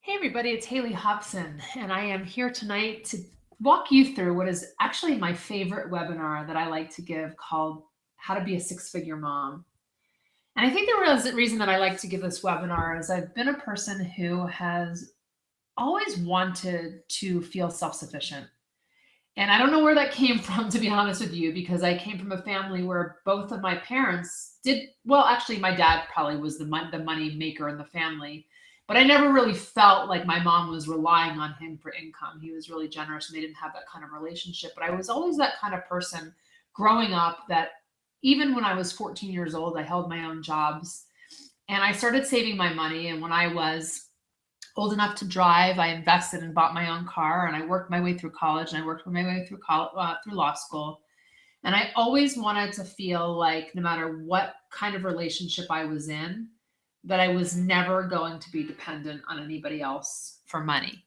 Hey everybody, it's Haley Hobson, and I am here tonight to walk you through what is actually my favorite webinar that I like to give called How to Be a Six-Figure Mom. And I think the reason that I like to give this webinar is I've been a person who has always wanted to feel self-sufficient. And I don't know where that came from, to be honest with you, because I came from a family where both of my parents did well. Actually, my dad probably was the money maker in the family, but I never really felt like my mom was relying on him for income. He was really generous, and they didn't have that kind of relationship. But I was always that kind of person growing up that even when I was 14 years old, I held my own jobs and I started saving my money. And when I was old enough to drive, I invested and bought my own car, and I worked my way through college, and I worked my way through through law school. And I always wanted to feel like no matter what kind of relationship I was in, that I was never going to be dependent on anybody else for money.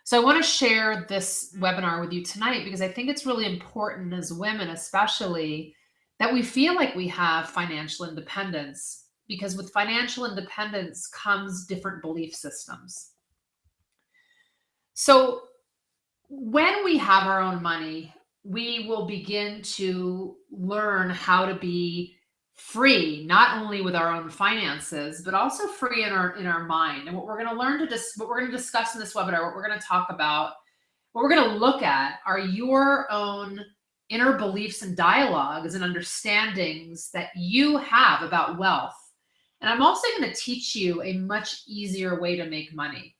So I want to share this webinar with you tonight because I think it's really important as women, especially, that we feel like we have financial independence, because with financial independence comes different belief systems. So when we have our own money, we will begin to learn how to be free, not only with our own finances, but also free in our mind. And what we're going to learn what we're going to discuss in this webinar, what we're going to talk about, what we're going to look at are your own inner beliefs and dialogues and understandings that you have about wealth. And I'm also going to teach you a much easier way to make money.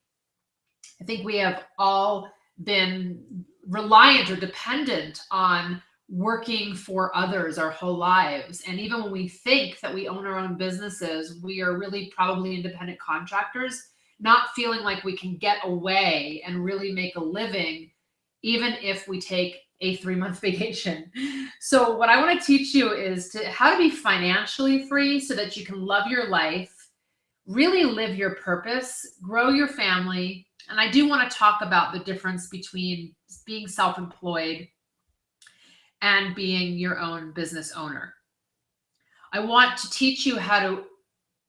I think we have all been reliant or dependent on working for others our whole lives. And even when we think that we own our own businesses, we are really probably independent contractors, not feeling like we can get away and really make a living, even if we take a 3-month vacation. So what I want to teach you is how to be financially free so that you can love your life, really live your purpose, grow your family. And I do want to talk about the difference between being self-employed and being your own business owner. I want to teach you how to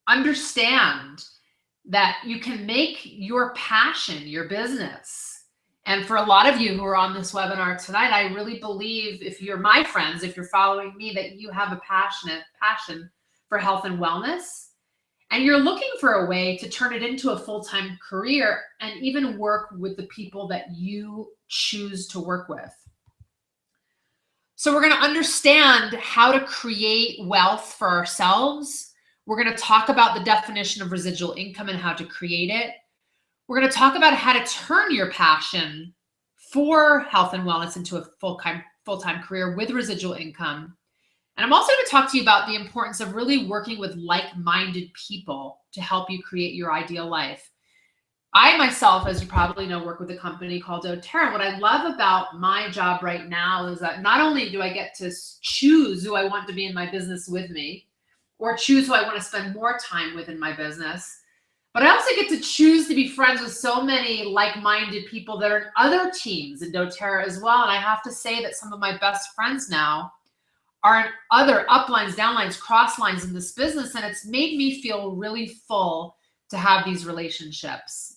understand that you can make your passion your business. And for a lot of you who are on this webinar tonight, I really believe, if you're my friends, if you're following me, that you have a passion for health and wellness. And you're looking for a way to turn it into a full-time career and even work with the people that you choose to work with. So we're going to understand how to create wealth for ourselves. We're going to talk about the definition of residual income and how to create it. We're going to talk about how to turn your passion for health and wellness into a full-time career with residual income. And I'm also going to talk to you about the importance of really working with like-minded people to help you create your ideal life. I myself, as you probably know, work with a company called doTERRA. What I love about my job right now is that not only do I get to choose who I want to be in my business with me, or choose who I want to spend more time with in my business, but I also get to choose to be friends with so many like-minded people that are in other teams in doTERRA as well. And I have to say that some of my best friends now are in other uplines, downlines, cross lines in this business. And it's made me feel really full to have these relationships.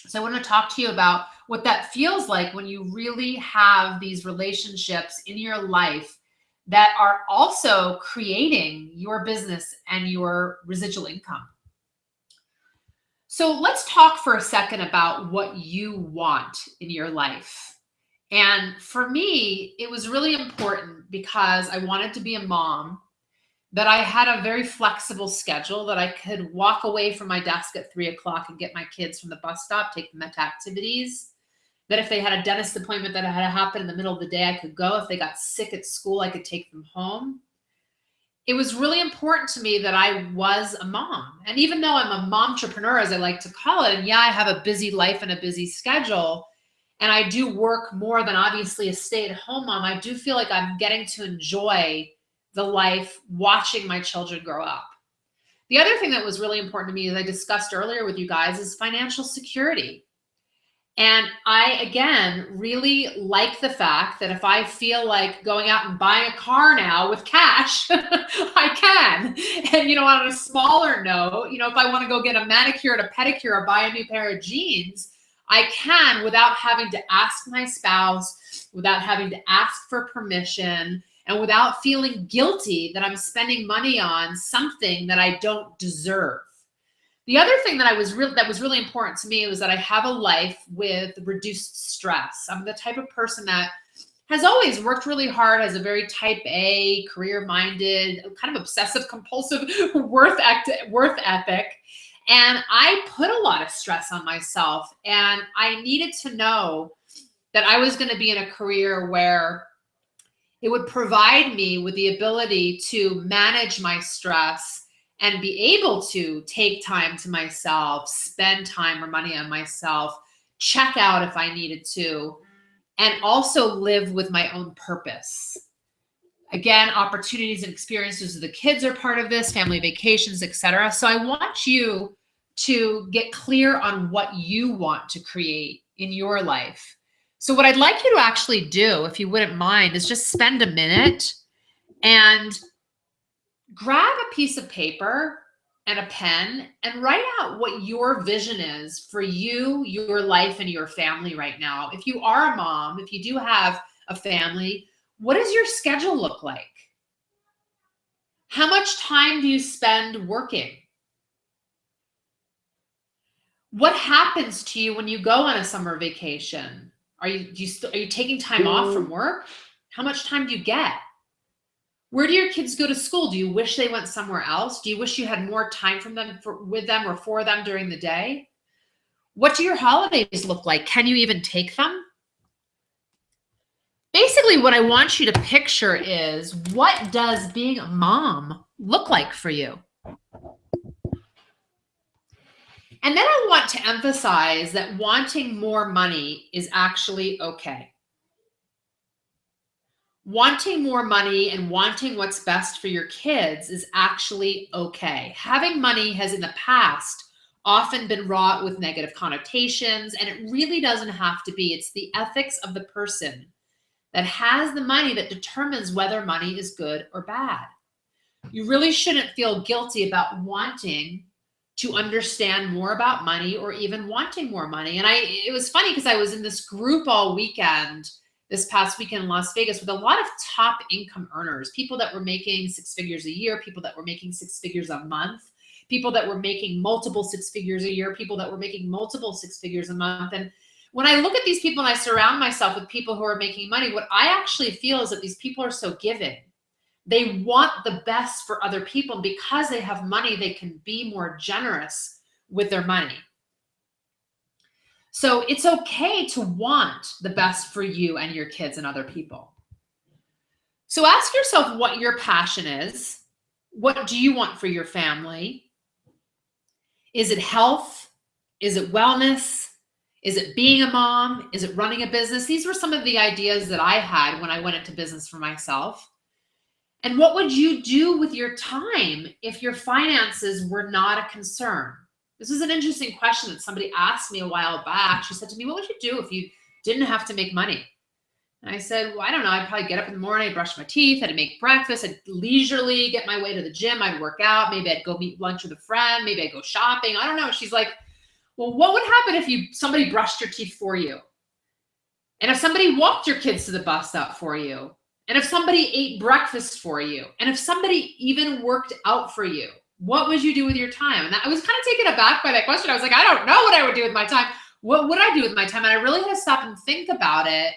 So I want to talk to you about what that feels like when you really have these relationships in your life that are also creating your business and your residual income. So let's talk for a second about what you want in your life. And for me, it was really important because I wanted to be a mom, that I had a very flexible schedule, that I could walk away from my desk at 3 o'clock and get my kids from the bus stop, take them to activities, that if they had a dentist appointment that had to happen in the middle of the day, I could go. If they got sick at school, I could take them home. It was really important to me that I was a mom. And even though I'm a momtrepreneur, as I like to call it, and yeah, I have a busy life and a busy schedule, and I do work more than obviously a stay-at-home mom, I do feel like I'm getting to enjoy the life watching my children grow up. The other thing that was really important to me, as I discussed earlier with you guys, is financial security. And I, again, really like the fact that if I feel like going out and buying a car now with cash, I can. And, on a smaller note, if I want to go get a manicure and a pedicure or buy a new pair of jeans, I can without having to ask my spouse, without having to ask for permission, and without feeling guilty that I'm spending money on something that I don't deserve. The other thing that was really important to me was that I have a life with reduced stress. I'm the type of person that has always worked really hard, has a very type A, career-minded, kind of obsessive-compulsive worth ethic. And I put a lot of stress on myself. And I needed to know that I was going to be in a career where it would provide me with the ability to manage my stress and be able to take time to myself, spend time or money on myself, check out if I needed to, and also live with my own purpose. Again, opportunities and experiences of the kids are part of this, family vacations, etc. So I want you to get clear on what you want to create in your life. So what I'd like you to actually do, if you wouldn't mind, is just spend a minute and grab a piece of paper and a pen and write out what your vision is for you, your life, and your family right now. If you are a mom, if you do have a family, what does your schedule look like? How much time do you spend working? What happens to you when you go on a summer vacation? Are you taking time off from work? How much time do you get? Where do your kids go to school? Do you wish they went somewhere else? Do you wish you had more time with them or for them during the day? What do your holidays look like? Can you even take them? Basically, what I want you to picture is, what does being a mom look like for you? And then I want to emphasize that wanting more money is actually okay. Wanting more money and wanting what's best for your kids is actually okay. Having money has in the past often been wrought with negative connotations, and it really doesn't have to be. It's the ethics of the person that has the money that determines whether money is good or bad. You really shouldn't feel guilty about wanting to understand more about money or even wanting more money. And it was funny because I was in this group all weekend, this past weekend in Las Vegas, with a lot of top income earners, people that were making 6 figures a year, people that were making 6 figures a month, people that were making multiple 6 figures a year, people that were making multiple 6 figures a month. And when I look at these people and I surround myself with people who are making money, what I actually feel is that these people are so giving. They want the best for other people. And because they have money, they can be more generous with their money. So it's okay to want the best for you and your kids and other people. So ask yourself what your passion is. What do you want for your family? Is it health? Is it wellness? Is it being a mom? Is it running a business? These were some of the ideas that I had when I went into business for myself. And what would you do with your time if your finances were not a concern? This is an interesting question that somebody asked me a while back. She said to me, what would you do if you didn't have to make money? And I said, well, I don't know. I'd probably get up in the morning, I'd brush my teeth, I'd make breakfast, I'd leisurely get my way to the gym, I'd work out, maybe I'd go meet lunch with a friend, maybe I'd go shopping. I don't know. She's like, well, what would happen if somebody brushed your teeth for you? And if somebody walked your kids to the bus stop for you? And if somebody ate breakfast for you? And if somebody even worked out for you? What would you do with your time? And I was kind of taken aback by that question. I was like, I don't know what I would do with my time. What would I do with my time? And I really had to stop and think about it.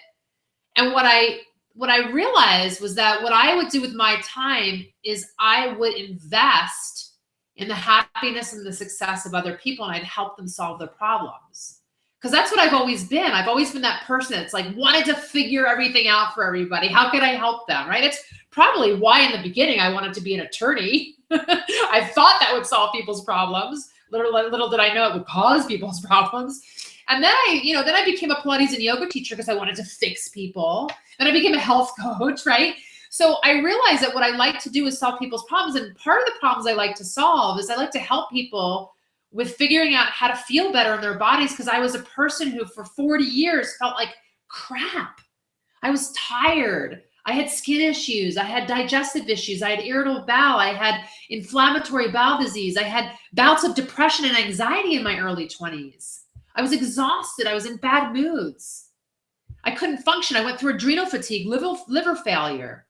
And what I realized was that what I would do with my time is I would invest in the happiness and the success of other people, and I'd help them solve their problems. Because that's what I've always been. I've always been that person that's like wanted to figure everything out for everybody. How could I help them, right? It's probably why in the beginning I wanted to be an attorney. I thought that would solve people's problems. Little did I know it would cause people's problems. And then I became a Pilates and yoga teacher because I wanted to fix people. Then I became a health coach, right? So I realized that what I like to do is solve people's problems. And part of the problems I like to solve is I like to help people with figuring out how to feel better in their bodies, because I was a person who for 40 years felt like crap. I was tired. I had skin issues. I had digestive issues. I had irritable bowel. I had inflammatory bowel disease. I had bouts of depression and anxiety in my early 20s. I was exhausted. I was in bad moods. I couldn't function. I went through adrenal fatigue, liver failure.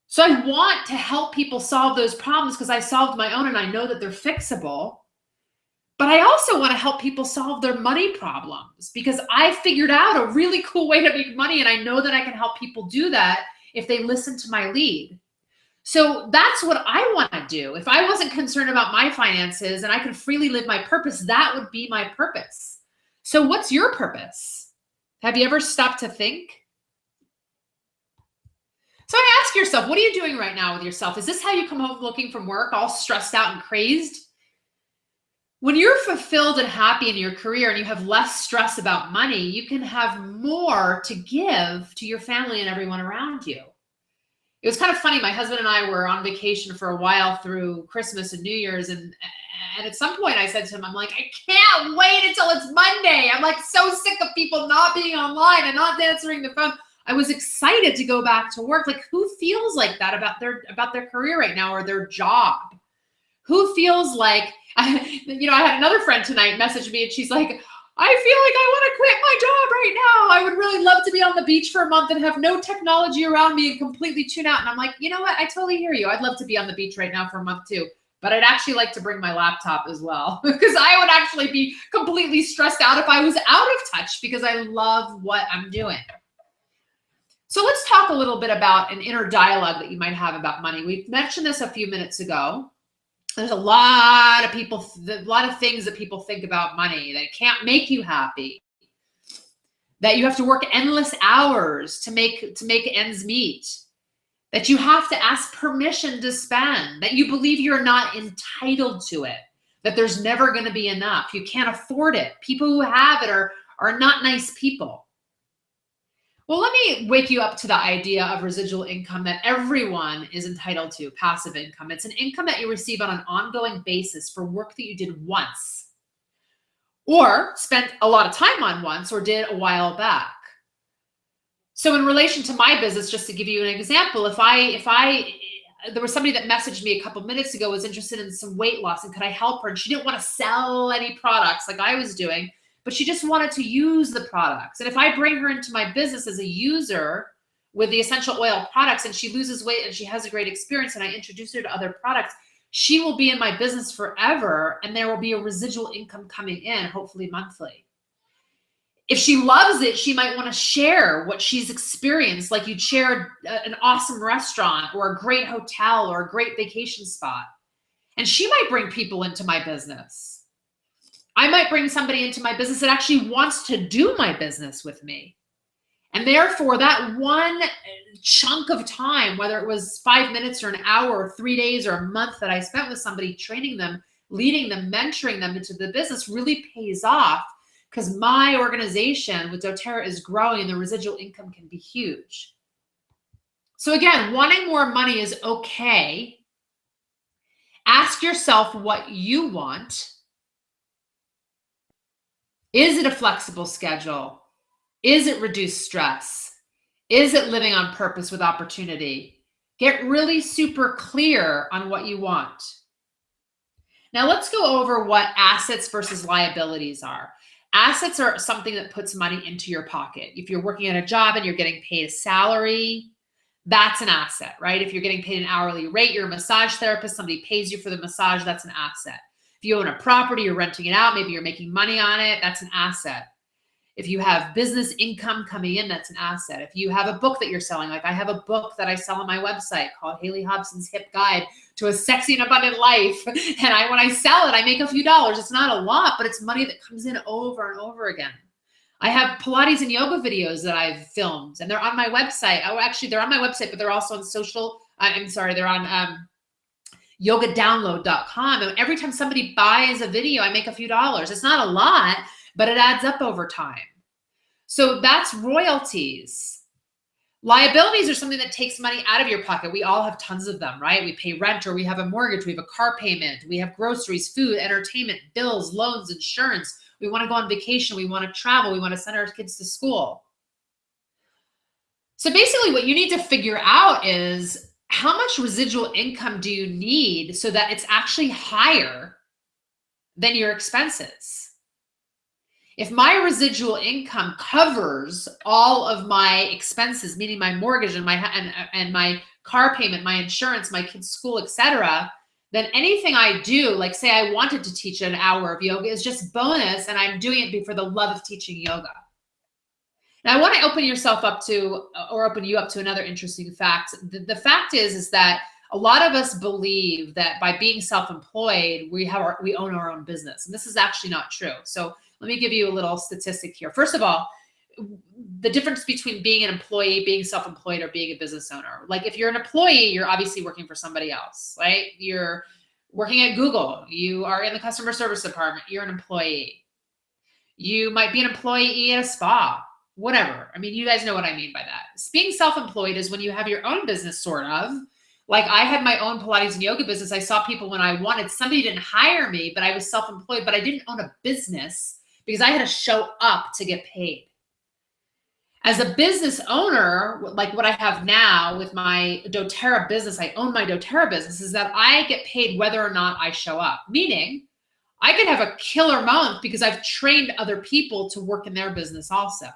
So I want to help people solve those problems because I solved my own and I know that they're fixable. But I also want to help people solve their money problems because I figured out a really cool way to make money, and I know that I can help people do that if they listen to my lead. So that's what I want to do. If I wasn't concerned about my finances and I could freely live my purpose, that would be my purpose. So what's your purpose? Have you ever stopped to think? So I ask yourself, what are you doing right now with yourself? Is this how you come home looking from work, all stressed out and crazed? When you're fulfilled and happy in your career and you have less stress about money, you can have more to give to your family and everyone around you. It was kind of funny. My husband and I were on vacation for a while through Christmas and New Year's. And at some point I said to him, I'm like, I can't wait until it's Monday. I'm like so sick of people not being online and not answering the phone. I was excited to go back to work. Like, who feels like that about their career right now or their job? Who feels like, I had another friend tonight message me and she's like, I feel like I want to quit my job right now. I would really love to be on the beach for a month and have no technology around me and completely tune out. And I'm like, you know what? I totally hear you. I'd love to be on the beach right now for a month too. But I'd actually like to bring my laptop as well because I would actually be completely stressed out if I was out of touch because I love what I'm doing. So let's talk a little bit about an inner dialogue that you might have about money. We mentioned this a few minutes ago. There's a lot of things that people think about money, that it can't make you happy, that you have to work endless hours to make ends meet, that you have to ask permission to spend, that you believe you're not entitled to it, that there's never going to be enough, you can't afford it. People who have it are not nice people. Well, let me wake you up to the idea of residual income that everyone is entitled to, passive income. It's an income that you receive on an ongoing basis for work that you did once or spent a lot of time on once or did a while back. So in relation to my business, just to give you an example, if there was somebody that messaged me a couple minutes ago, was interested in some weight loss and could I help her? And she didn't want to sell any products like I was doing, but she just wanted to use the products. And if I bring her into my business as a user with the essential oil products and she loses weight and she has a great experience and I introduce her to other products, she will be in my business forever and there will be a residual income coming in, hopefully monthly. If she loves it, she might want to share what she's experienced, like you'd share an awesome restaurant or a great hotel or a great vacation spot. And she might bring people into my business. I might bring somebody into my business that actually wants to do my business with me. And therefore, that one chunk of time, whether it was 5 minutes or an hour or 3 days or a month that I spent with somebody, training them, leading them, mentoring them into the business really pays off because my organization with doTERRA is growing and the residual income can be huge. So again, wanting more money is okay. Ask yourself what you want. Is it a flexible schedule? Is it reduced stress? Is it living on purpose with opportunity? Get really super clear on what you want. Now let's go over what assets versus liabilities are. Assets are something that puts money into your pocket. If you're working at a job and you're getting paid a salary, that's an asset, right? If you're getting paid an hourly rate, you're a massage therapist, somebody pays you for the massage, that's an asset. If you own a property, you're renting it out, maybe you're making money on it, that's an asset. If you have business income coming in, that's an asset. If you have a book that you're selling, like I have a book that I sell on my website called Haley Hobson's Hip Guide to a Sexy and Abundant Life. And when I sell it, I make a few dollars. It's not a lot, but it's money that comes in over and over again. I have Pilates and yoga videos that I've filmed and they're on my website. Oh, actually they're on my website, but they're also on they're on yogadownload.com. And every time somebody buys a video, I make a few dollars. It's not a lot, but it adds up over time. So that's royalties. Liabilities are something that takes money out of your pocket. We all have tons of them, right? We pay rent, or we have a mortgage, we have a car payment, we have groceries, food, entertainment, bills, loans, insurance. We want to go on vacation, we want to travel, we want to send our kids to school. So basically what you need to figure out is, how much residual income do you need so that it's actually higher than your expenses? If my residual income covers all of my expenses, meaning my mortgage and my car payment, my insurance, my kids' school, etc., then anything I do, like say I wanted to teach an hour of yoga, is just bonus, and I'm doing it for the love of teaching yoga. Now, I want to open you up to another interesting fact. The fact is that a lot of us believe that by being self-employed, we own our own business, and this is actually not true. So let me give you a little statistic here. First of all, the difference between being an employee, being self-employed, or being a business owner. Like if you're an employee, you're obviously working for somebody else, right? You're working at Google. You are in the customer service department. You're an employee. You might be an employee at a spa, whatever. I mean, you guys know what I mean by that. Being self-employed is when you have your own business, sort of. Like I had my own Pilates and yoga business. I saw people when I wanted. Somebody didn't hire me, but I was self-employed, but I didn't own a business because I had to show up to get paid. As a business owner, like what I have now with my doTERRA business, I own my doTERRA business, is that I get paid whether or not I show up. Meaning, I could have a killer month because I've trained other people to work in their business also.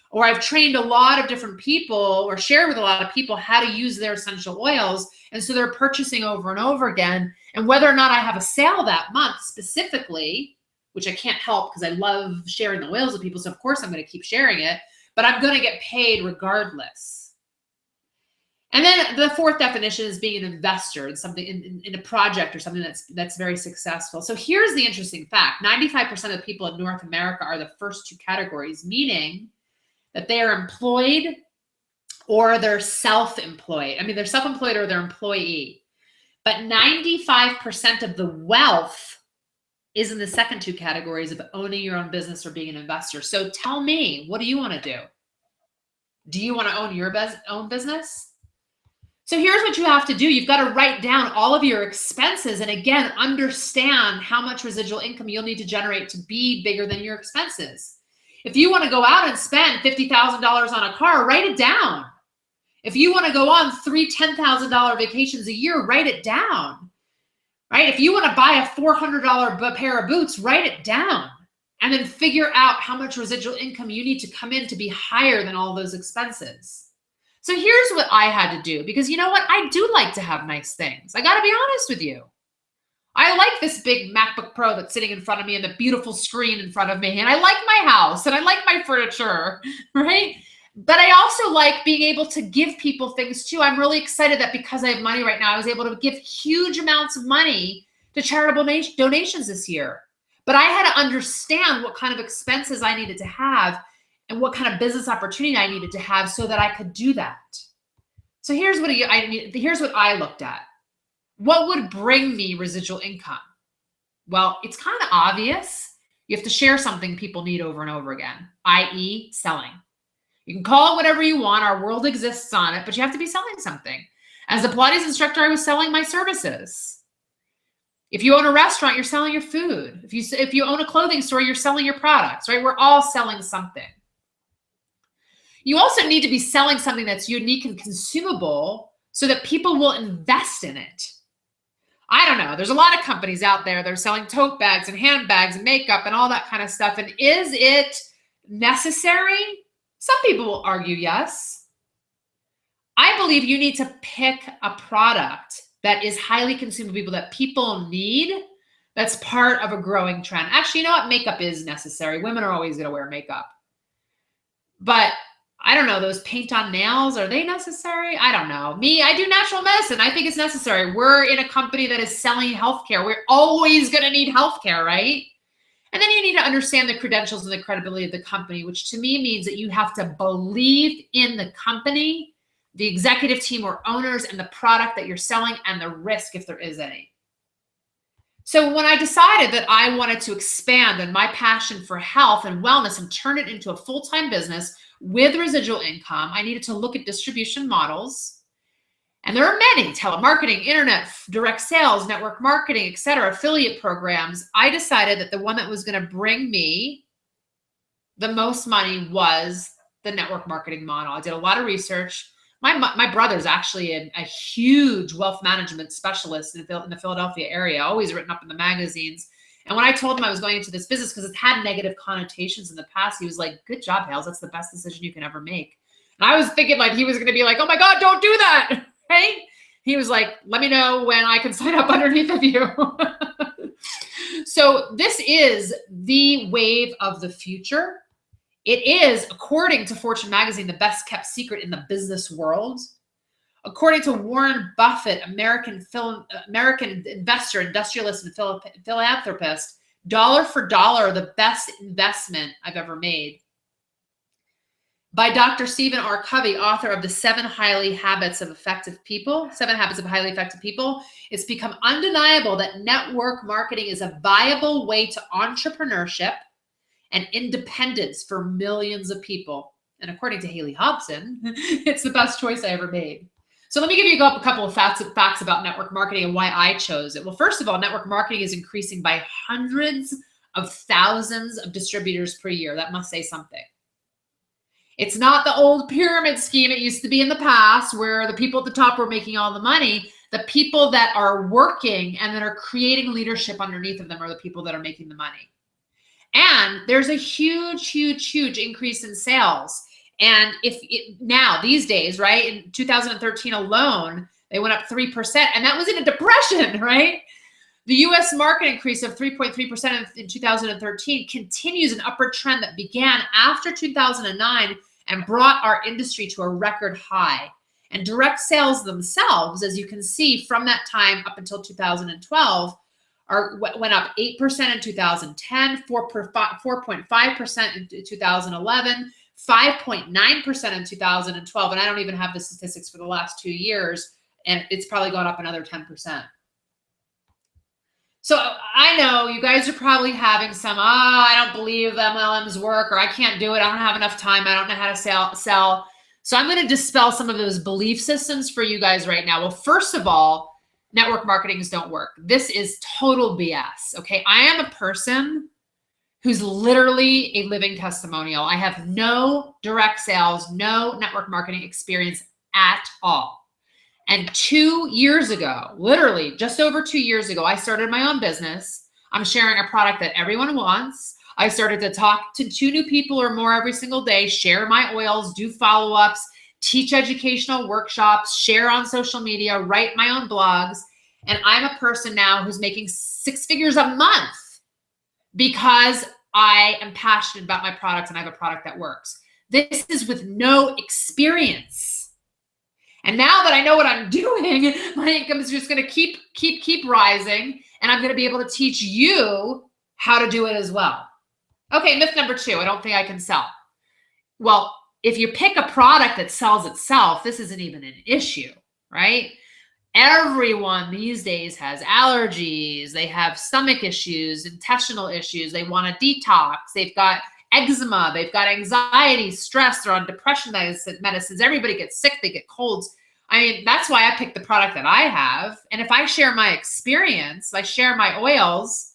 Or I've trained a lot of different people, or shared with a lot of people how to use their essential oils. And so they're purchasing over and over again. And whether or not I have a sale that month specifically, which I can't help because I love sharing the oils with people, so of course I'm going to keep sharing it, but I'm going to get paid regardless. And then the fourth definition is being an investor in something, in a project or something that's very successful. So here's the interesting fact. 95% of people in North America are the first two categories, meaning that they are employed or they're self-employed. I mean, they're self-employed or they're employee. But 95% of the wealth is in the second two categories of owning your own business or being an investor. So tell me, what do you want to do? Do you want to own your own business? So here's what you have to do. You've got to write down all of your expenses, and again, understand how much residual income you'll need to generate to be bigger than your expenses. If you want to go out and spend $50,000 on a car, write it down. If you want to go on 3 $10,000 vacations a year, write it down. Right? If you want to buy a $400 pair of boots, write it down, and then figure out how much residual income you need to come in to be higher than all those expenses. So here's what I had to do, because you know what? I do like to have nice things. I got to be honest with you. I like this big MacBook Pro that's sitting in front of me and the beautiful screen in front of me. And I like my house and I like my furniture, right? But I also like being able to give people things too. I'm really excited that because I have money right now, I was able to give huge amounts of money to charitable donations this year. But I had to understand what kind of expenses I needed to have and what kind of business opportunity I needed to have so that I could do that. So here's what I looked at. What would bring me residual income? Well, it's kind of obvious. You have to share something people need over and over again, i.e. selling. You can call it whatever you want. Our world exists on it, but you have to be selling something. As a Pilates instructor, I was selling my services. If you own a restaurant, you're selling your food. If you own a clothing store, you're selling your products, right? We're all selling something. You also need to be selling something that's unique and consumable so that people will invest in it. I don't know. There's a lot of companies out there that are selling tote bags and handbags and makeup and all that kind of stuff. And is it necessary? Some people will argue yes. I believe you need to pick a product that is highly consumable, that people need, that's part of a growing trend. Actually, you know what? Makeup is necessary. Women are always going to wear makeup. But I don't know, those paint on nails, are they necessary? I don't know. Me, I do natural medicine. I think it's necessary. We're in a company that is selling healthcare. We're always going to need healthcare, right? And then you need to understand the credentials and the credibility of the company, which to me means that you have to believe in the company, the executive team or owners, and the product that you're selling, and the risk if there is any. So when I decided that I wanted to expand on my passion for health and wellness and turn it into a full-time business with residual income, I needed to look at distribution models. And there are many: telemarketing, internet, direct sales, network marketing, etc., affiliate programs. I decided that the one that was going to bring me the most money was the network marketing model. I did a lot of research. My brother's actually a huge wealth management specialist in the Philadelphia area, always written up in the magazines. And when I told him I was going into this business, because it's had negative connotations in the past, he was like, good job, Hales. That's the best decision you can ever make. And I was thinking like he was going to be like, oh my God, don't do that. Right? He was like, let me know when I can sign up underneath of you. So this is the wave of the future. It is, according to Fortune magazine, the best kept secret in the business world. According to Warren Buffett, American investor, industrialist, and philanthropist, dollar for dollar, the best investment I've ever made. By Dr. Stephen R. Covey, author of the 7 Highly Habits of Effective People, 7 Habits of Highly Effective People, it's become undeniable that network marketing is a viable way to entrepreneurship and independence for millions of people. And according to Haley Hobson, it's the best choice I ever made. So let me give you a couple of facts about network marketing and why I chose it. Well, first of all, network marketing is increasing by hundreds of thousands of distributors per year. That must say something. It's not the old pyramid scheme it used to be in the past where the people at the top were making all the money. The people that are working and that are creating leadership underneath of them are the people that are making the money. And there's a huge, huge, huge increase in sales. And now these days, right, in 2013 alone, they went up 3%. And that was in a depression, right? The U.S. market increase of 3.3% in 2013 continues an upward trend that began after 2009 and brought our industry to a record high. And direct sales themselves, as you can see from that time up until 2012, went up 8% in 2010, 4.5% in 2011, 5.9% in 2012. And I don't even have the statistics for the last 2 years. And it's probably gone up another 10%. So I know you guys are probably having some, I don't believe MLMs work, or I can't do it. I don't have enough time. I don't know how to sell. So I'm going to dispel some of those belief systems for you guys right now. Well, first of all, network marketings don't work. This is total BS. Okay. I am a person who's literally a living testimonial. I have no direct sales, no network marketing experience at all. And 2 years ago, literally just over 2 years ago, I started my own business. I'm sharing a product that everyone wants. I started to talk to 2 new people or more every single day, share my oils, do follow-ups, teach educational workshops, share on social media, write my own blogs. And I'm a person now who's making 6 figures a month because I am passionate about my products and I have a product that works. This is with no experience. And now that I know what I'm doing, my income is just going to keep rising, and I'm going to be able to teach you how to do it as well. Okay, myth number 2, I don't think I can sell. Well, if you pick a product that sells itself, this isn't even an issue, right? Everyone these days has allergies, they have stomach issues, intestinal issues, they want to detox, they've got eczema, they've got anxiety, stress, they're on depression medicines. Everybody gets sick, they get colds. I mean, that's why I picked the product that I have. And if I share my experience, I share my oils,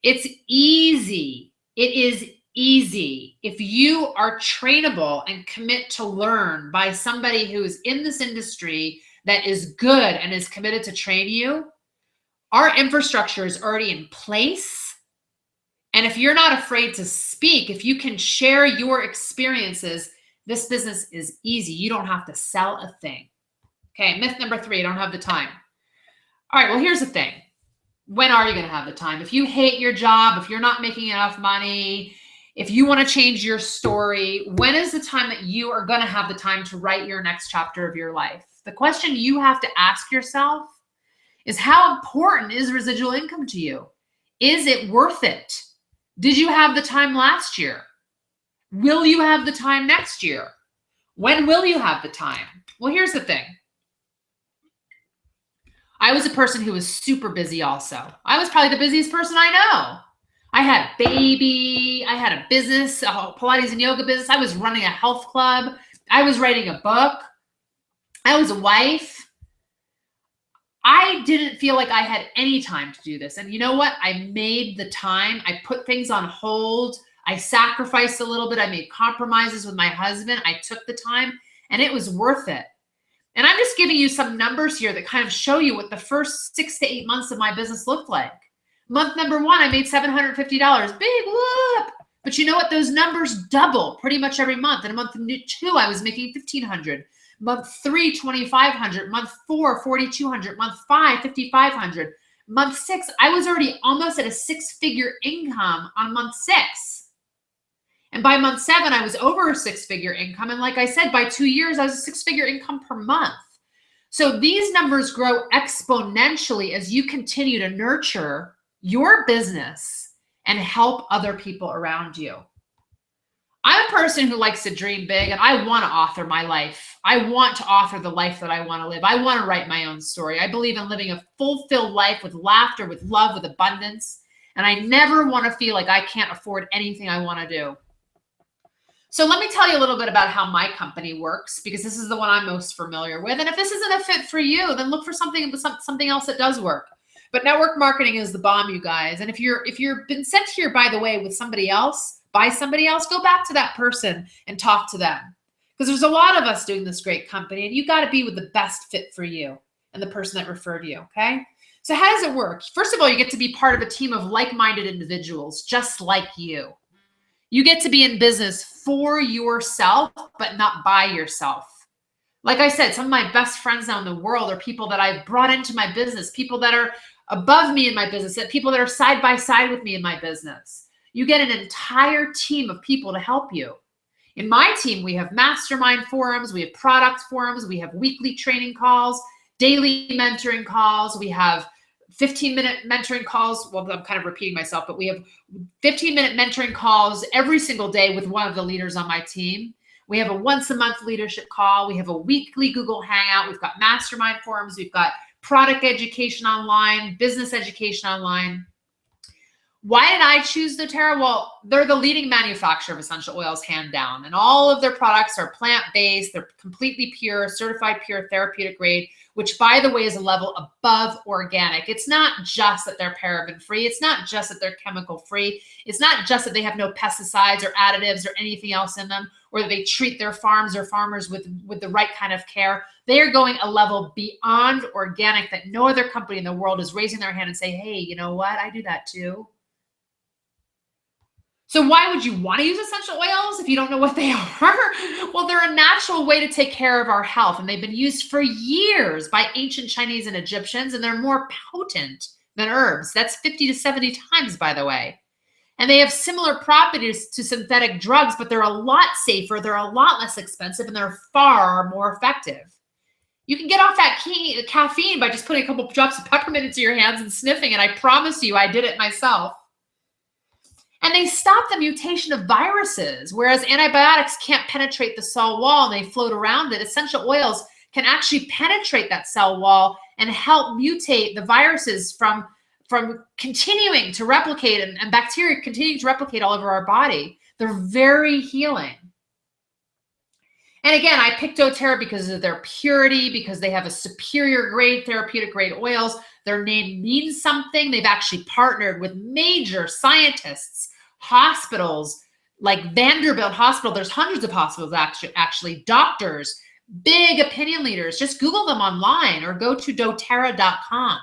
it's easy. It is easy. If you are trainable and commit to learn by somebody who is in this industry that is good and is committed to train you, our infrastructure is already in place. And if you're not afraid to speak, if you can share your experiences, this business is easy. You don't have to sell a thing. Okay, myth number 3, I don't have the time. All right, well, here's the thing. When are you going to have the time? If you hate your job, if you're not making enough money, if you want to change your story, when is the time that you are going to have the time to write your next chapter of your life? The question you have to ask yourself is, how important is residual income to you? Is it worth it? Did you have the time last year? Will you have the time next year? When will you have the time? Well, here's the thing. I was a person who was super busy also. I was probably the busiest person I know. I had a baby. I had a business, a Pilates and yoga business. I was running a health club. I was writing a book. I was a wife. I didn't feel like I had any time to do this. And you know what? I made the time. I put things on hold. I sacrificed a little bit. I made compromises with my husband. I took the time and it was worth it. And I'm just giving you some numbers here that kind of show you what the first 6 to 8 months of my business looked like. Month number 1, I made $750. Big whoop. But you know what? Those numbers double pretty much every month. And month 2, I was making $1,500. Month 3, $2,500. Month 4, $4,200. Month 5, $5,500. Month 6, I was already almost at a 6-figure income on month 6. And by month 7, I was over a 6-figure income. And like I said, by 2 years, I was a 6-figure income per month. So these numbers grow exponentially as you continue to nurture your business and help other people around you. I'm a person who likes to dream big, and I want to author my life. I want to author the life that I want to live. I want to write my own story. I believe in living a fulfilled life with laughter, with love, with abundance. And I never want to feel like I can't afford anything I want to do. So let me tell you a little bit about how my company works, because this is the one I'm most familiar with. And if this isn't a fit for you, then look for something else that does work. But network marketing is the bomb, you guys. And if you've been sent here, by the way, with somebody else, by somebody else, go back to that person and talk to them. Because there's a lot of us doing this great company, and you got to be with the best fit for you and the person that referred you, okay? So how does it work? First of all, you get to be part of a team of like-minded individuals just like you. You get to be in business for yourself, but not by yourself. Like I said, some of my best friends now in the world are people that I've brought into my business, people that are above me in my business, people that are side by side with me in my business. You get an entire team of people to help you. In my team, we have mastermind forums, we have product forums, we have weekly training calls, daily mentoring calls, we have 15-minute mentoring calls. Well, I'm kind of repeating myself, but we have 15-minute mentoring calls every single day with one of the leaders on my team. We have a once-a-month leadership call. We have a weekly Google Hangout. We've got mastermind forums. We've got product education online, business education online. Why did I choose doTERRA? Well, they're the leading manufacturer of essential oils, hand down. And all of their products are plant-based. They're completely pure, certified pure, therapeutic grade, which, by the way, is a level above organic. It's not just that they're paraben-free. It's not just that they're chemical-free. It's not just that they have no pesticides or additives or anything else in them, or that they treat their farms or farmers with the right kind of care. They are going a level beyond organic that no other company in the world is raising their hand and say, hey, you know what? I do that too. So why would you want to use essential oils if you don't know what they are? Well, they're a natural way to take care of our health, and they've been used for years by ancient Chinese and Egyptians, and they're more potent than herbs. That's 50 to 70 times, by the way. And they have similar properties to synthetic drugs, but they're a lot safer, they're a lot less expensive, and they're far more effective. You can get off that caffeine by just putting a couple drops of peppermint into your hands and sniffing, and I promise you, I did it myself. And they stop the mutation of viruses, whereas antibiotics can't penetrate the cell wall and they float around it. Essential oils can actually penetrate that cell wall and help mutate the viruses from continuing to replicate and bacteria continuing to replicate all over our body. They're very healing. And again, I picked doTERRA because of their purity, because they have a superior grade, therapeutic grade oils. Their name means something. They've actually partnered with major scientists, hospitals like Vanderbilt Hospital. There's hundreds of hospitals actually, doctors, big opinion leaders. Just Google them online or go to doTERRA.com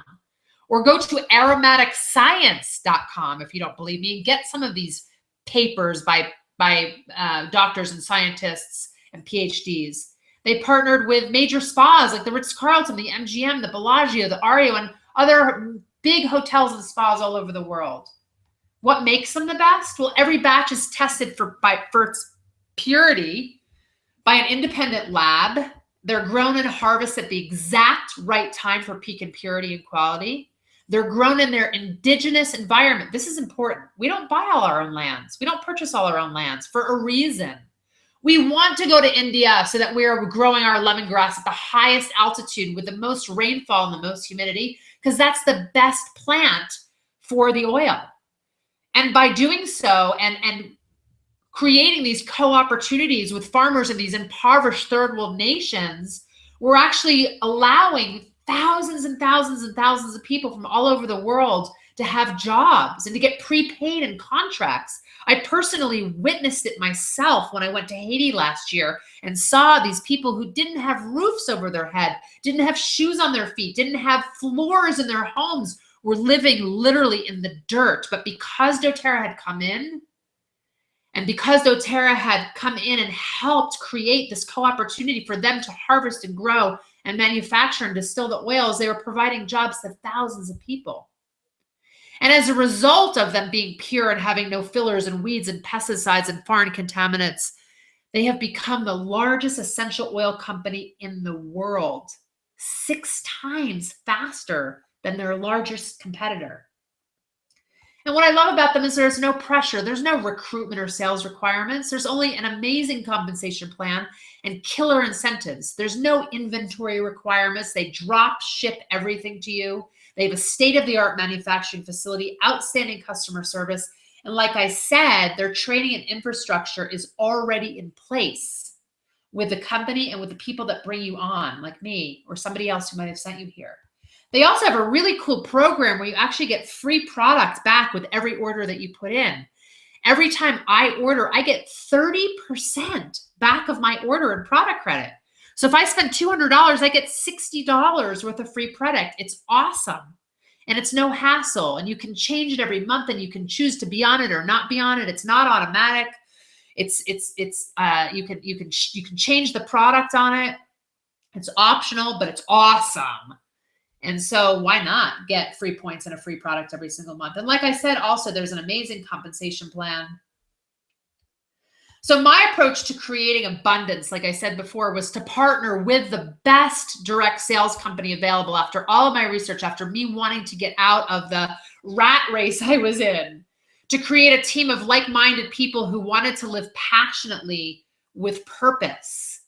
or go to aromaticscience.com if you don't believe me, and get some of these papers by doctors and scientists and PhDs. They partnered with major spas like the Ritz-Carlton, the MGM, the Bellagio, the Ario, and other big hotels and spas all over the world. What makes them the best? Well, every batch is tested for its purity by an independent lab. They're grown and harvested at the exact right time for peak in purity and quality. They're grown in their indigenous environment. This is important. We don't buy all our own lands. We don't purchase all our own lands for a reason. We want to go to India so that we are growing our lemongrass at the highest altitude with the most rainfall and the most humidity, because that's the best plant for the oil. And by doing so and creating these co-opportunities with farmers in these impoverished third world nations, we're actually allowing thousands and thousands and thousands of people from all over the world to have jobs and to get prepaid in contracts. I personally witnessed it myself when I went to Haiti last year and saw these people who didn't have roofs over their head, didn't have shoes on their feet, didn't have floors in their homes, were living literally in the dirt. But because doTERRA had come in, and because doTERRA had come in and helped create this co-opportunity for them to harvest and grow and manufacture and distill the oils, they were providing jobs to thousands of people. And as a result of them being pure and having no fillers and weeds and pesticides and foreign contaminants, they have become the largest essential oil company in the world, 6 times faster than their largest competitor. And what I love about them is there's no pressure. There's no recruitment or sales requirements. There's only an amazing compensation plan and killer incentives. There's no inventory requirements. They drop ship everything to you. They have a state-of-the-art manufacturing facility, outstanding customer service. And like I said, their training and infrastructure is already in place with the company and with the people that bring you on, like me or somebody else who might have sent you here. They also have a really cool program where you actually get free products back with every order that you put in. Every time I order, I get 30% back of my order in product credit. So if I spend $200, I get $60 worth of free product. It's awesome. And it's no hassle. And you can change it every month and you can choose to be on it or not be on it. It's not automatic. You can change the product on it. It's optional, but it's awesome. And so why not get free points and a free product every single month? And like I said, also, there's an amazing compensation plan. So my approach to creating abundance, like I said before, was to partner with the best direct sales company available after all of my research, after me wanting to get out of the rat race I was in, to create a team of like-minded people who wanted to live passionately with purpose.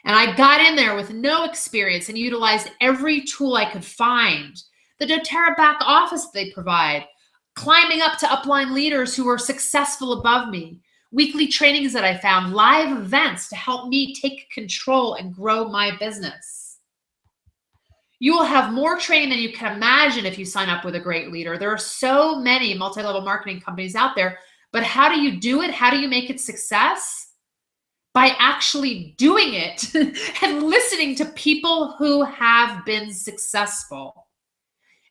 And I got in there with no experience and utilized every tool I could find. The doTERRA back office they provide, climbing up to upline leaders who are successful above me, weekly trainings that I found, live events to help me take control and grow my business. You will have more training than you can imagine if you sign up with a great leader. There are so many multi-level marketing companies out there, but how do you do it? How do you make it success? By actually doing it and listening to people who have been successful.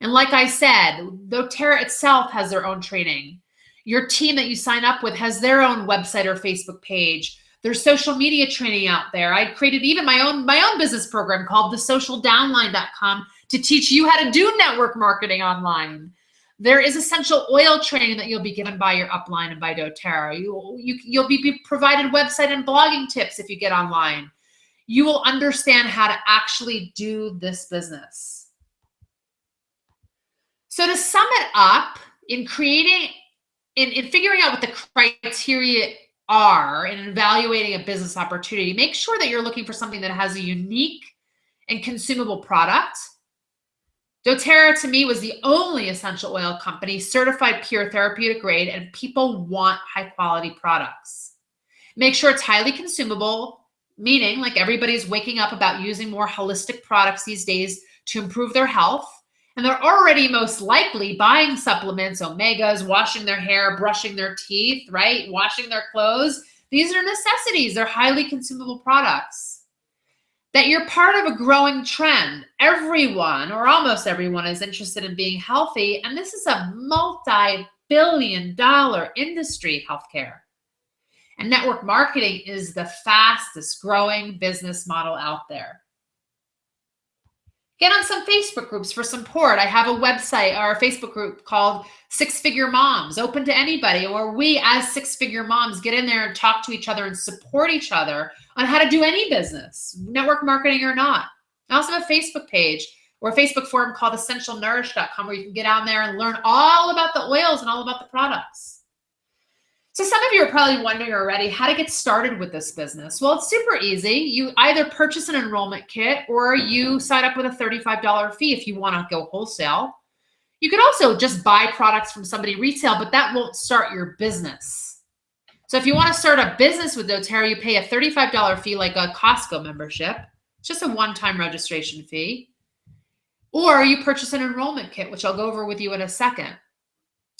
And like I said, doTERRA itself has their own training. Your team that you sign up with has their own website or Facebook page. There's social media training out there. I created even my own business program called thesocialdownline.com to teach you how to do network marketing online. There is essential oil training that you'll be given by your upline and by doTERRA. You'll be provided website and blogging tips if you get online. You will understand how to actually do this business. So to sum it up, in figuring out what the criteria are in evaluating a business opportunity, make sure that you're looking for something that has a unique and consumable product. doTERRA to me was the only essential oil company certified pure therapeutic grade, and people want high quality products. Make sure it's highly consumable, meaning like everybody's waking up about using more holistic products these days to improve their health. And they're already most likely buying supplements, omegas, washing their hair, brushing their teeth, right? Washing their clothes. These are necessities. They're highly consumable products. That you're part of a growing trend. Everyone or almost everyone is interested in being healthy. And this is a multi-billion-dollar industry, healthcare. And network marketing is the fastest growing business model out there. Get on some Facebook groups for support. I have a website or a Facebook group called 6-Figure Moms, open to anybody, where we as 6-figure moms get in there and talk to each other and support each other on how to do any business, network marketing or not. I also have a Facebook page or a Facebook forum called essentialnourish.com where you can get on there and learn all about the oils and all about the products. So some of you are probably wondering already how to get started with this business. Well, it's super easy. You either purchase an enrollment kit or you sign up with a $35 fee if you want to go wholesale. You could also just buy products from somebody retail, but that won't start your business. So if you want to start a business with doTERRA, you pay a $35 fee like a Costco membership. It's just a one-time registration fee. Or you purchase an enrollment kit, which I'll go over with you in a second.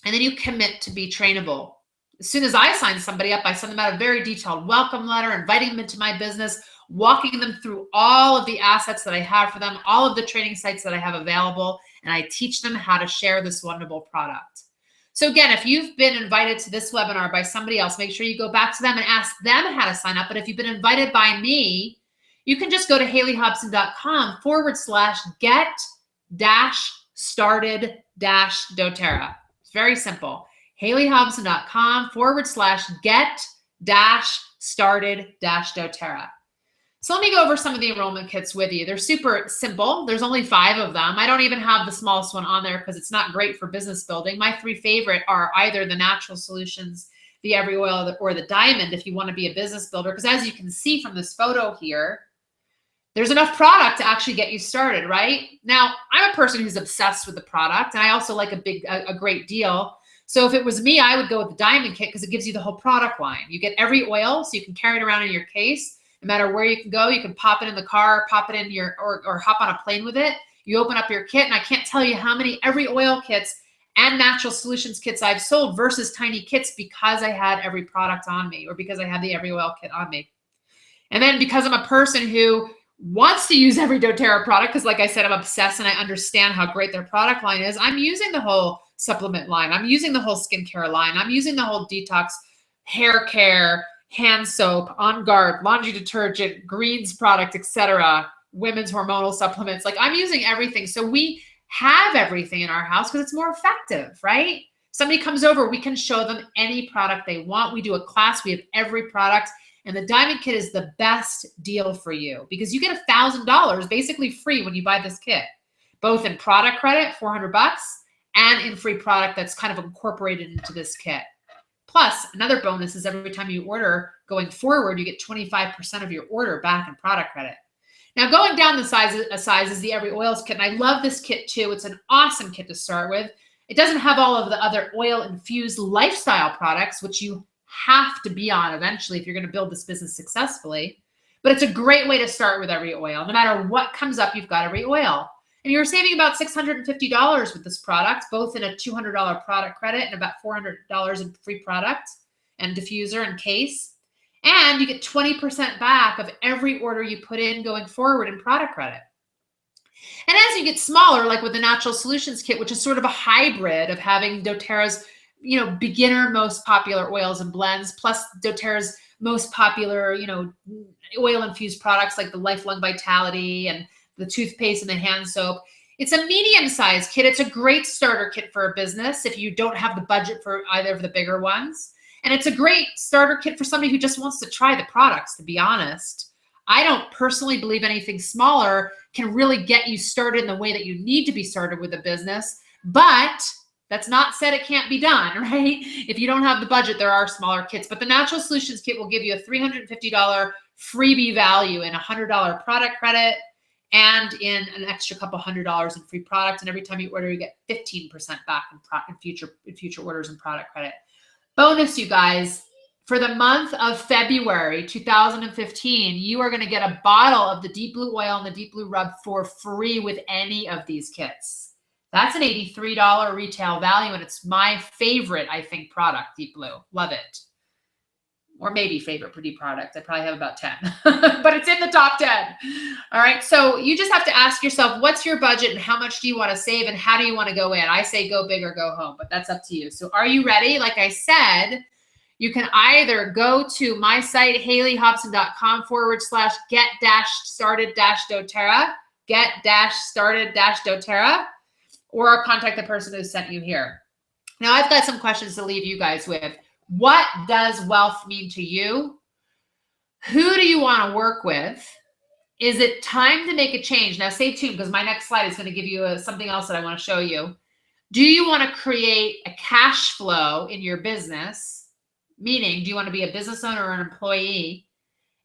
And then you commit to be trainable. As soon as I sign somebody up, I send them out a very detailed welcome letter, inviting them into my business, walking them through all of the assets that I have for them, all of the training sites that I have available, and I teach them how to share this wonderful product. So again, if you've been invited to this webinar by somebody else, make sure you go back to them and ask them how to sign up. But if you've been invited by me, you can just go to HaleyHobson.com/get-started-doTERRA. It's very simple. HaleyHobson.com/get-started-doTERRA. So let me go over some of the enrollment kits with you. They're super simple. There's only 5 of them. I don't even have the smallest one on there because it's not great for business building. My 3 favorite are either the Natural Solutions, the Every Oil, or the Diamond if you want to be a business builder. Because as you can see from this photo here, there's enough product to actually get you started, right? Now, I'm a person who's obsessed with the product, and I also like a great deal. So if it was me, I would go with the Diamond Kit because it gives you the whole product line. You get every oil, so you can carry it around in your case. No matter where you can go, you can pop it in the car, pop it in your, or hop on a plane with it. You open up your kit, and I can't tell you how many Every Oil kits and Natural Solutions kits I've sold versus tiny kits because I had every product on me, or because I had the Every Oil kit on me. And then because I'm a person who wants to use every doTERRA product, because like I said, I'm obsessed and I understand how great their product line is, I'm using the whole supplement line. I'm using the whole skincare line. I'm using the whole detox, hair care, hand soap, On Guard, laundry detergent, greens product, etc., women's hormonal supplements. Like I'm using everything. So we have everything in our house because it's more effective, right? Somebody comes over, we can show them any product they want. We do a class, we have every product. And the Diamond Kit is the best deal for you because you get $1,000 basically free when you buy this kit, both in product credit, $400, and in free product that's kind of incorporated into this kit. Plus, another bonus is every time you order going forward, you get 25% of your order back in product credit. Now, going down the size is the Every Oils kit, and I love this kit too. It's an awesome kit to start with. It doesn't have all of the other oil-infused lifestyle products, which you have to be on eventually if you're going to build this business successfully. But it's a great way to start with Every Oil. No matter what comes up, you've got Every Oil. And you're saving about $650 with this product, both in a $200 product credit and about $400 in free product and diffuser and case. And you get 20% back of every order you put in going forward in product credit. And as you get smaller, like with the Natural Solutions Kit, which is sort of a hybrid of having doTERRA's beginner most popular oils and blends, plus doTERRA's most popular, oil-infused products like the Lifelong Vitality and the toothpaste and the hand soap. It's a medium-sized kit. It's a great starter kit for a business if you don't have the budget for either of the bigger ones. And it's a great starter kit for somebody who just wants to try the products, to be honest. I don't personally believe anything smaller can really get you started in the way that you need to be started with a business, but that's not said it can't be done, right? If you don't have the budget, there are smaller kits. But the Natural Solutions Kit will give you a $350 freebie value in $100 product credit and in an extra couple $100 in free product. And every time you order, you get 15% back in future orders and product credit. Bonus, you guys, for the month of February 2015, you are going to get a bottle of the Deep Blue Oil and the Deep Blue Rub for free with any of these kits. That's an $83 retail value, and it's my favorite, I think, product, Deep Blue. Love it. Or maybe favorite pretty product. I probably have about 10, but it's in the top 10. All right, so you just have to ask yourself, what's your budget and how much do you want to save and how do you want to go in? I say go big or go home, but that's up to you. So are you ready? Like I said, you can either go to my site, HaleyHobson.com/get-started-doTERRA, get-started-doTERRA, or contact the person who sent you here. Now, I've got some questions to leave you guys with. What does wealth mean to you? Who do you want to work with? Is it time to make a change? Now, stay tuned because my next slide is going to give you something else that I want to show you. Do you want to create a cash flow in your business? Meaning, do you want to be a business owner or an employee?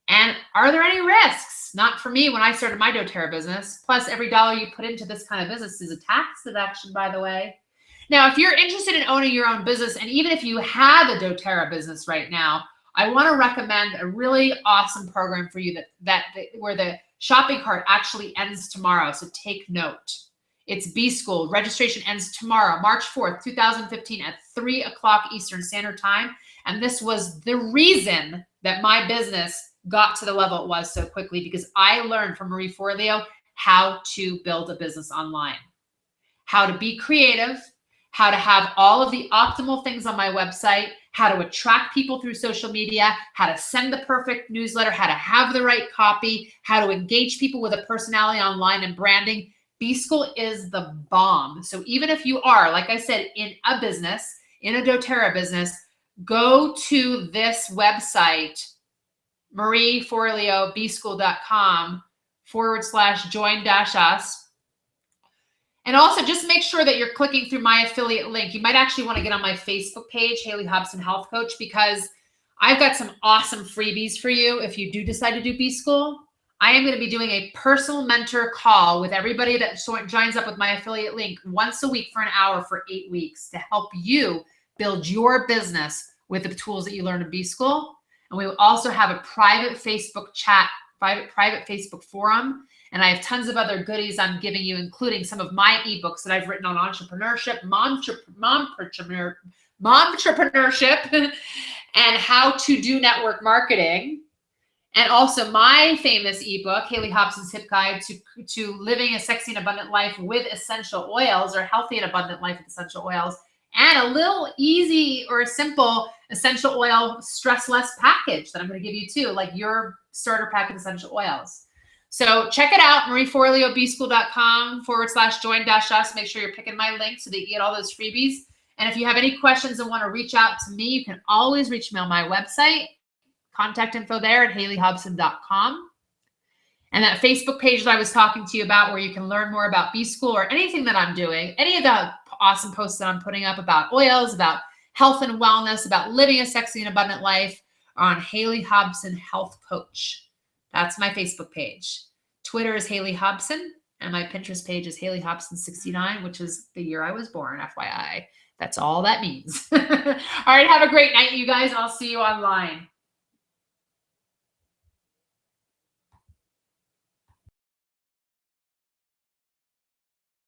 And are there any risks? Not for me when I started my doTERRA business. Plus, every dollar you put into this kind of business is a tax deduction, by the way. Now, if you're interested in owning your own business, and even if you have a doTERRA business right now, I want to recommend a really awesome program for you where the shopping cart actually ends tomorrow. So take note. It's B School. Registration ends tomorrow, March 4th, 2015 at 3 o'clock Eastern Standard Time. And this was the reason that my business got to the level it was so quickly, because I learned from Marie Forleo how to build a business online, how to be creative, how to have all of the optimal things on my website, how to attract people through social media, how to send the perfect newsletter, how to have the right copy, how to engage people with a personality online and branding. B School is the bomb. So even if you are, like I said, in a business, in a doTERRA business, go to this website, marieforleobschool.com/join-us. And also just make sure that you're clicking through my affiliate link. You might actually want to get on my Facebook page, Haley Hobson Health Coach, because I've got some awesome freebies for you if you do decide to do B School. I am going to be doing a personal mentor call with everybody that joins up with my affiliate link once a week for an hour for 8 weeks to help you build your business with the tools that you learn in B School. And we will also have a private Facebook chat, private Facebook forum. And I have tons of other goodies I'm giving you, including some of my ebooks that I've written on entrepreneurship, mompreneurship, and how to do network marketing. And also my famous ebook, Haley Hobson's Hip Guide to Living a Sexy and Abundant Life with Essential Oils, or Healthy and Abundant Life with Essential Oils, and a little easy or simple essential oil stress less package that I'm going to give you too, like your starter pack of essential oils. So check it out, marieforleobschool.com/join-us. Make sure you're picking my link so that you get all those freebies. And if you have any questions and want to reach out to me, you can always reach me on my website. Contact info there at haleyhobson.com. And that Facebook page that I was talking to you about, where you can learn more about B School or anything that I'm doing, any of the awesome posts that I'm putting up about oils, about health and wellness, about living a sexy and abundant life, are on Haley Hobson Health Coach. That's my Facebook page. Twitter is Haley Hobson, and my Pinterest page is Haley Hobson 69, which is the year I was born, FYI. That's all that means. All right, have a great night, you guys. I'll see you online.